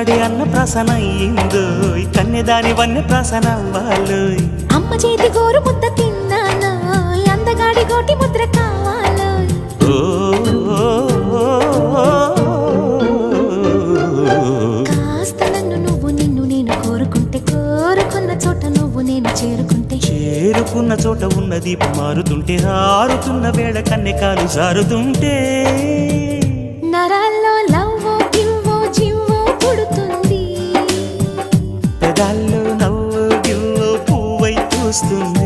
అందగాడి అన్న ప్రసన అయ్యిందో కన్యదాని వన్య ప్రసన అవ్వాలో అమ్మ చేతి గోరు ముద్ద తిన్నాను అందగాడి గోటి ముద్ర కావాలో కాస్త నన్ను నువ్వు నిన్ను నేను కోరుకుంటే కోరుకున్న చోట నువ్వు నేను చేరుకుంటే చేరుకున్న చోట ఉన్న దీపం మారుతుంటే ఆరుతున్న వేళ కన్నెకాలు జారుతుంటే నరాల్లో లవ్వో గివ్వో జివ్వో పుడుతుంది పెదాల్లో నవ్వు గివ్వు పువ్వై పూస్తుంది